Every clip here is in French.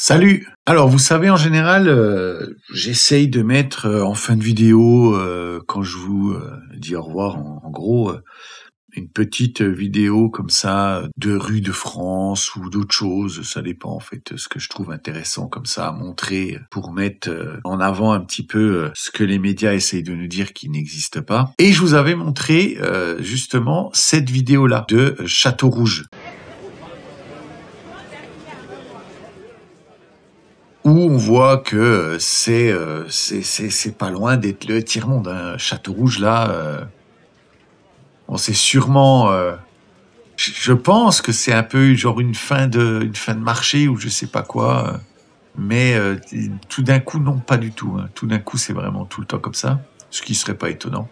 Salut! Alors, vous savez, en général, j'essaye de mettre en fin de vidéo, quand je vous dis au revoir, en gros, une petite vidéo comme ça de rue de France ou d'autres choses. Ça dépend en fait ce que je trouve intéressant comme ça à montrer pour mettre en avant un petit peu ce que les médias essayent de nous dire qui n'existe pas. Et je vous avais montré justement cette vidéo-là de Château-Rouge, où on voit que c'est pas loin d'être le tiers-monde, hein. Château-Rouge, là, bon, c'est sûrement, je pense que c'est un peu genre une fin de marché ou je sais pas quoi, mais tout d'un coup, non, pas du tout, hein. Tout d'un coup, c'est vraiment tout le temps comme ça, ce qui serait pas étonnant.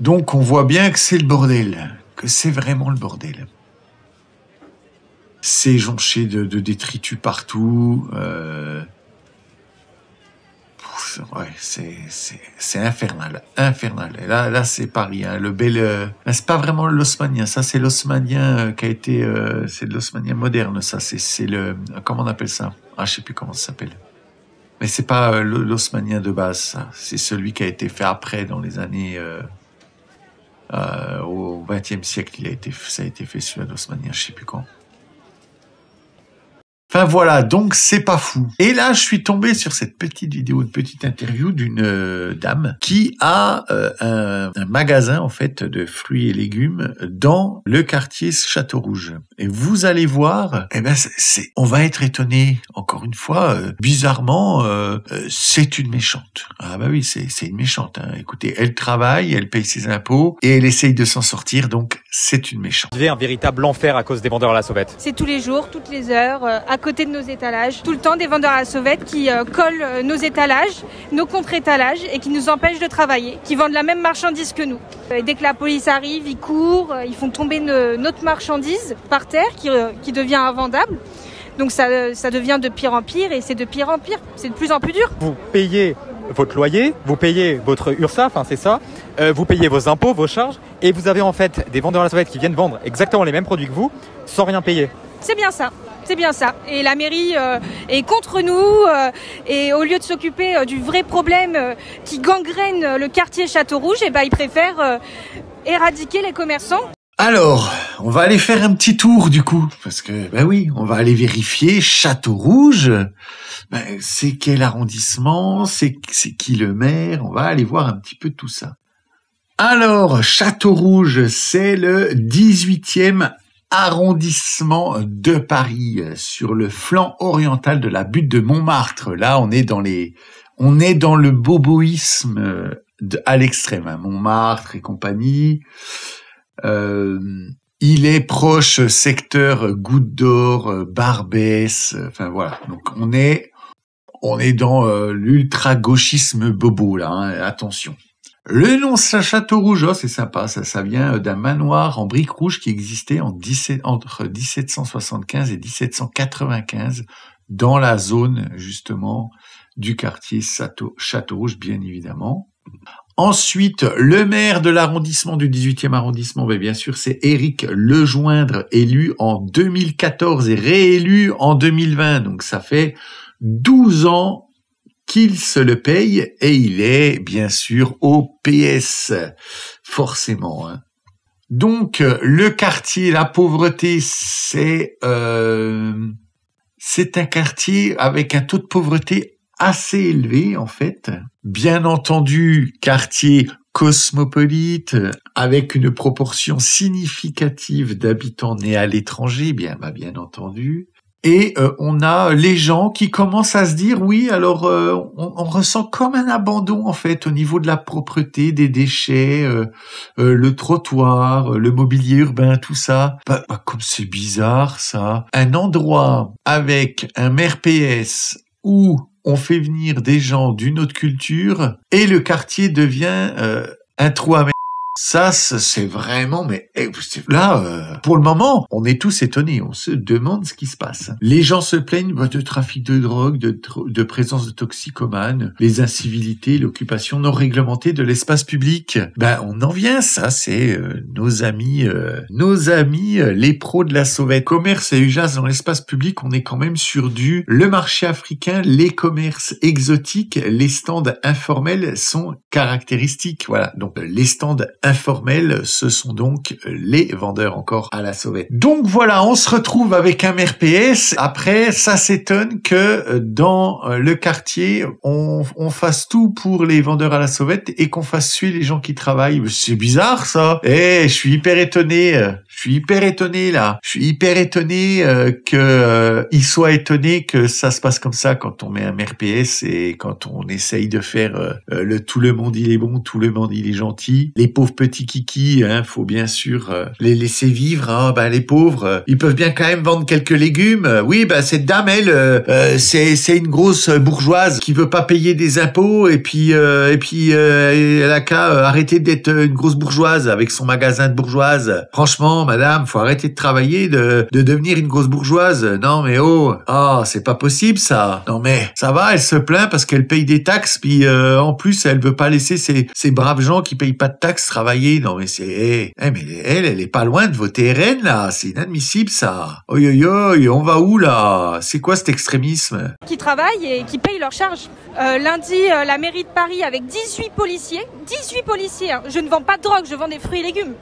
Donc, on voit bien que c'est le bordel, que c'est vraiment le bordel. C'est jonché de détritus partout. Ouais, c'est infernal, infernal. Et là, c'est pas rien. C'est pas vraiment l'haussmannien. Ça, c'est l'haussmannien qui a été, c'est de l'haussmannien moderne. Ça, c'est le, comment on appelle ça? Ah, je sais plus comment ça s'appelle. Mais c'est pas l'haussmannien de base. Ça, c'est celui qui a été fait après, dans les années, au XXe siècle. Ça a été fait sur l'haussmannien. Je sais plus quand. Enfin voilà, donc c'est pas fou. Et là, je suis tombé sur cette petite vidéo, une petite interview d'une dame qui a un magasin en fait de fruits et légumes dans le quartier Château-Rouge. Et vous allez voir, eh ben on va être étonné encore une fois. Bizarrement, c'est une méchante. Ah bah oui, c'est une méchante. Hein. Écoutez, elle travaille, elle paye ses impôts et elle essaye de s'en sortir. Donc c'est une méchante. Vous vivez un véritable enfer à cause des vendeurs à la sauvette. C'est tous les jours, toutes les heures, à côté de nos étalages. Tout le temps des vendeurs à la sauvette qui collent nos étalages, nos contre-étalages et qui nous empêchent de travailler, qui vendent la même marchandise que nous. Et dès que la police arrive, ils courent, ils font tomber notre marchandise par terre qui devient invendable. Donc ça devient de pire en pire et c'est de pire en pire. C'est de plus en plus dur. Vous payez votre loyer, vous payez votre URSSAF, hein, c'est ça, vous payez vos impôts, vos charges, et vous avez en fait des vendeurs à la sauvette qui viennent vendre exactement les mêmes produits que vous, sans rien payer. C'est bien ça. C'est bien ça. Et la mairie est contre nous et au lieu de s'occuper du vrai problème qui gangrène le quartier Château-Rouge, eh ben, ils préfèrent éradiquer les commerçants. Alors, on va aller faire un petit tour du coup, parce que, ben oui, on va aller vérifier Château-Rouge. Ben, c'est quel arrondissement, c'est qui le maire, on va aller voir un petit peu tout ça. Alors, Château-Rouge, c'est le 18e arrondissement de Paris, sur le flanc oriental de la butte de Montmartre. Là, on est dans le boboïsme à l'extrême, hein, Montmartre et compagnie. Il est proche secteur Goutte d'Or, Barbès, enfin voilà. Donc on est dans l'ultra-gauchisme bobo là, hein, attention. Le nom Château-Rouge, oh, c'est sympa, ça vient d'un manoir en briques rouges qui existait entre 1775 et 1795 dans la zone justement du quartier Château-Rouge, bien évidemment. Ensuite, le maire de l'arrondissement du 18e arrondissement, bien sûr, c'est Éric Lejoindre, élu en 2014 et réélu en 2020. Donc ça fait 12 ans qu'il se le paye et il est bien sûr au PS, forcément. Hein. Donc le quartier, la pauvreté, c'est un quartier avec un taux de pauvreté assez élevé en fait. Bien entendu, quartier cosmopolite avec une proportion significative d'habitants nés à l'étranger, bien entendu. Et on a les gens qui commencent à se dire, oui, alors on ressent comme un abandon en fait au niveau de la propreté des déchets, le trottoir, le mobilier urbain, tout ça. Bah, comme c'est bizarre ça. Un endroit avec un maire PS où on fait venir des gens d'une autre culture et le quartier devient un trou à merde. Ça, c'est vraiment, mais là, pour le moment, on est tous étonnés. On se demande ce qui se passe. Les gens se plaignent de trafic de drogue, de présence de toxicomanes, les incivilités, l'occupation non réglementée de l'espace public. On en vient. Ça, c'est nos amis, les pros de la sauvette. Commerce et usage dans l'espace public, on est quand même sur le marché africain, les commerces exotiques, les stands informels sont caractéristiques. Voilà. Donc, les stands informels, ce sont donc les vendeurs encore à la sauvette. Donc voilà, on se retrouve avec un maire PS. Après, ça s'étonne que dans le quartier, on fasse tout pour les vendeurs à la sauvette et qu'on fasse suer les gens qui travaillent. C'est bizarre, ça. Je suis hyper étonné. Je suis hyper étonné, là. Je suis hyper étonné qu'il soit étonné que ça se passe comme ça quand on met un maire PS et quand on essaye de faire tout le monde il est bon, tout le monde il est gentil. Les pauvres petits kikis, faut bien sûr les laisser vivre. Les pauvres, ils peuvent bien quand même vendre quelques légumes. Oui, cette dame, elle, c'est une grosse bourgeoise qui veut pas payer des impôts et puis elle a qu'à arrêter d'être une grosse bourgeoise avec son magasin de bourgeoise. Franchement, madame, faut arrêter de travailler, de devenir une grosse bourgeoise. Non, mais c'est pas possible, ça. Non, mais ça va, elle se plaint parce qu'elle paye des taxes, puis en plus, elle veut pas laisser ces braves gens qui payent pas de taxes travailler. Non, mais mais elle est pas loin de voter RN, là. C'est inadmissible, ça. On va où, là? C'est quoi cet extrémisme? Qui travaillent et qui payent leurs charges. Lundi, la mairie de Paris, avec 18 policiers, je ne vends pas de drogue, je vends des fruits et légumes,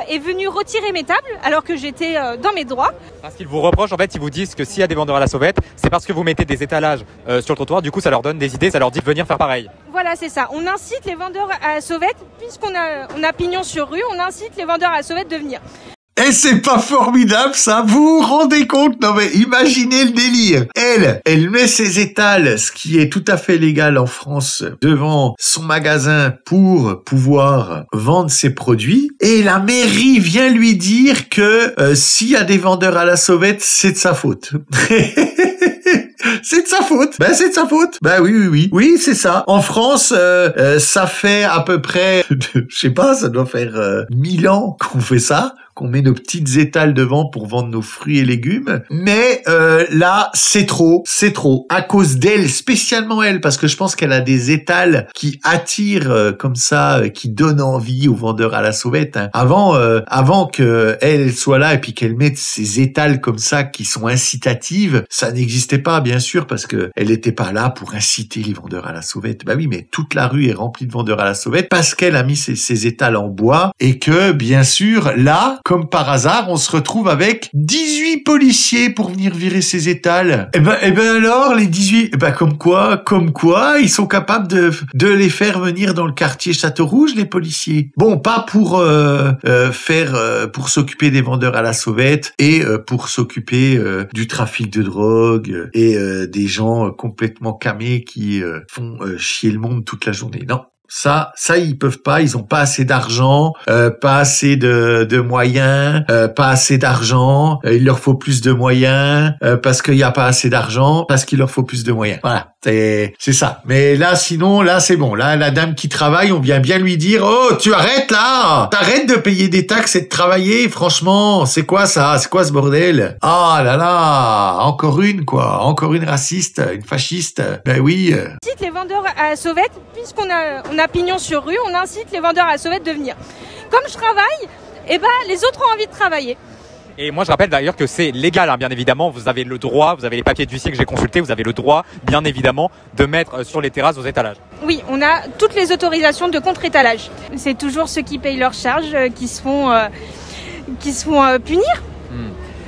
est venu retirer mes tables alors que j'étais dans mes droits. Parce qu'ils vous reprochent, en fait, ils vous disent que s'il y a des vendeurs à la sauvette, c'est parce que vous mettez des étalages sur le trottoir, du coup ça leur donne des idées, ça leur dit de venir faire pareil. Voilà, c'est ça. On incite les vendeurs à la sauvette, puisqu'on a pignon sur rue, on incite les vendeurs à la sauvette de venir. Et c'est pas formidable, ça? Vous vous rendez compte? Non mais imaginez le délire. Elle met ses étals, ce qui est tout à fait légal en France, devant son magasin pour pouvoir vendre ses produits. Et la mairie vient lui dire que s'il y a des vendeurs à la sauvette, c'est de sa faute. C'est de sa faute. C'est de sa faute. Oui. Oui, c'est ça. En France, ça fait à peu près, je sais pas, ça doit faire 1000 ans qu'on fait ça, qu'on met nos petites étals devant pour vendre nos fruits et légumes. Mais là, c'est trop. À cause d'elle, spécialement elle, parce que je pense qu'elle a des étals qui attirent comme ça, qui donnent envie aux vendeurs à la sauvette. Avant que elle soit là et puis qu'elle mette ses étals comme ça qui sont incitatives, ça n'existait pas, bien sûr, parce que elle n'était pas là pour inciter les vendeurs à la sauvette. Oui, mais toute la rue est remplie de vendeurs à la sauvette parce qu'elle a mis ses étals en bois et que, bien sûr, là, comme par hasard, on se retrouve avec 18 policiers pour venir virer ses étals. Et ben alors, les 18, comme quoi, ils sont capables de les faire venir dans le quartier Château-Rouge, les policiers. Bon, pas pour pour s'occuper des vendeurs à la sauvette et pour s'occuper du trafic de drogue et des gens complètement camés qui font chier le monde toute la journée. Non. Ça, ils peuvent pas, ils ont pas assez d'argent, pas assez de moyens, pas assez d'argent, il leur faut plus de moyens, parce qu'il y a pas assez d'argent, parce qu'il leur faut plus de moyens. Voilà, c'est ça. Mais là, sinon, là, c'est bon. Là, la dame qui travaille, on vient bien lui dire, oh, tu arrêtes là! T'arrêtes de payer des taxes et de travailler, franchement, c'est quoi ça? C'est quoi ce bordel? Ah là là, encore une raciste, une fasciste. Oui. Incite les vendeurs à la sauvette, puisqu'on a pignon sur rue, on incite les vendeurs à la sauvette de venir. Comme je travaille, les autres ont envie de travailler. Et moi, je rappelle d'ailleurs que c'est légal, bien évidemment. Vous avez le droit, vous avez les papiers d'huissier que j'ai consultés, vous avez le droit, bien évidemment, de mettre sur les terrasses vos étalages. Oui, on a toutes les autorisations de contre-étalage. C'est toujours ceux qui payent leurs charges qui se font punir.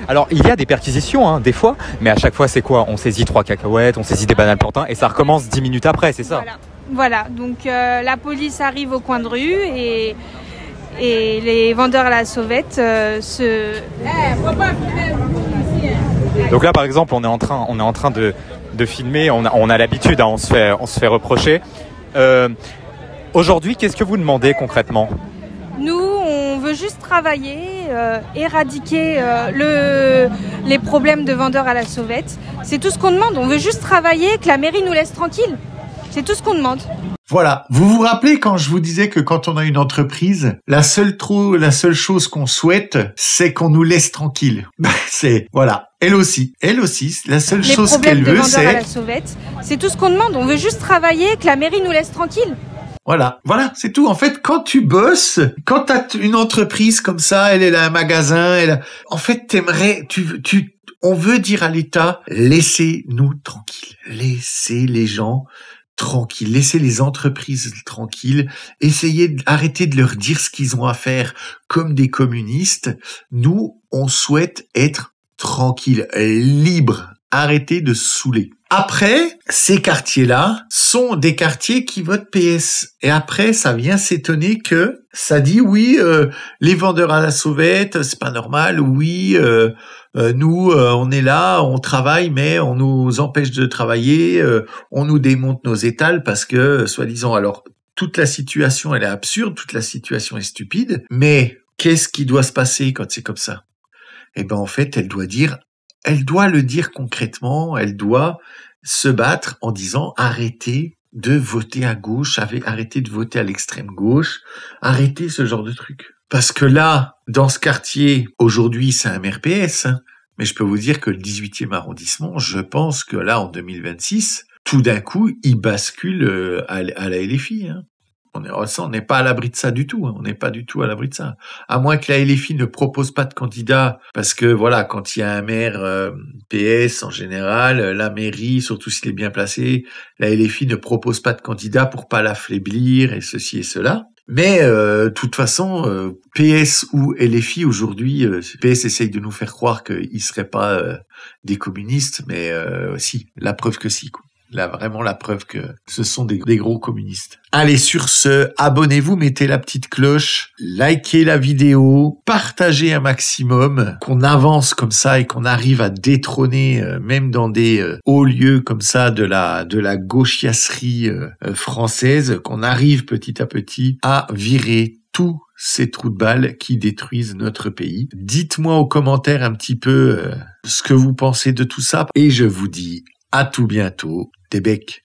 Alors, il y a des perquisitions, des fois, mais à chaque fois, c'est quoi? On saisit 3 cacahuètes, on saisit des bananes plantains, et ça recommence 10 minutes après, c'est ça? Voilà. Donc la police arrive au coin de rue et les vendeurs à la sauvette Donc là, par exemple, on est en train de filmer, on a l'habitude, on se fait reprocher. Aujourd'hui, qu'est-ce que vous demandez concrètement? Nous, on veut juste travailler, éradiquer les problèmes de vendeurs à la sauvette. C'est tout ce qu'on demande. On veut juste travailler, que la mairie nous laisse tranquille. C'est tout ce qu'on demande. Voilà. Vous vous rappelez quand je vous disais que quand on a une entreprise, la seule chose qu'on souhaite, c'est qu'on nous laisse tranquille. Voilà. Elle aussi, la seule chose qu'elle veut, c'est... Les problèmes de vendeurs à la sauvette, c'est tout ce qu'on demande. On veut juste travailler, que la mairie nous laisse tranquille. Voilà, c'est tout. En fait, quand tu bosses, quand t'as une entreprise comme ça, elle a un magasin, en fait, on veut dire à l'État, laissez-nous tranquilles, laissez les gens tranquilles, laissez les entreprises tranquilles, arrêtez de leur dire ce qu'ils ont à faire comme des communistes. Nous, on souhaite être tranquilles, libres, arrêtez de saouler. Après, ces quartiers-là sont des quartiers qui votent PS. Et après, ça vient s'étonner que ça dit oui, les vendeurs à la sauvette, c'est pas normal. Oui, nous, on est là, on travaille, mais on nous empêche de travailler. On nous démonte nos étals parce que, soi-disant, alors toute la situation, elle est absurde, toute la situation est stupide. Mais qu'est-ce qui doit se passer quand c'est comme ça? Eh ben, en fait, elle doit le dire concrètement, elle doit se battre en disant arrêtez de voter à gauche, arrêtez de voter à l'extrême gauche, arrêtez ce genre de truc. Parce que là, dans ce quartier, aujourd'hui c'est un maire PS, mais je peux vous dire que le 18e arrondissement, je pense que là en 2026, tout d'un coup, il bascule à la LFI. On n'est pas à l'abri de ça du tout. On n'est pas du tout à l'abri de ça. À moins que la LFI ne propose pas de candidat, parce que voilà, quand il y a un maire PS en général, la mairie, surtout s'il est bien placé, la LFI ne propose pas de candidat pour pas l'affaiblir et ceci et cela. Mais de toute façon, PS ou LFI aujourd'hui, PS essaye de nous faire croire qu'ils seraient pas des communistes, mais si, la preuve que si, quoi. Là, vraiment la preuve que ce sont des gros communistes. Allez, sur ce, abonnez-vous, mettez la petite cloche, likez la vidéo, partagez un maximum, qu'on avance comme ça et qu'on arrive à détrôner, même dans des hauts lieux comme ça de la gauchiasserie française, qu'on arrive petit à petit à virer tous ces trous de balles qui détruisent notre pays. Dites-moi aux commentaires un petit peu ce que vous pensez de tout ça et je vous dis à tout bientôt. Des becs.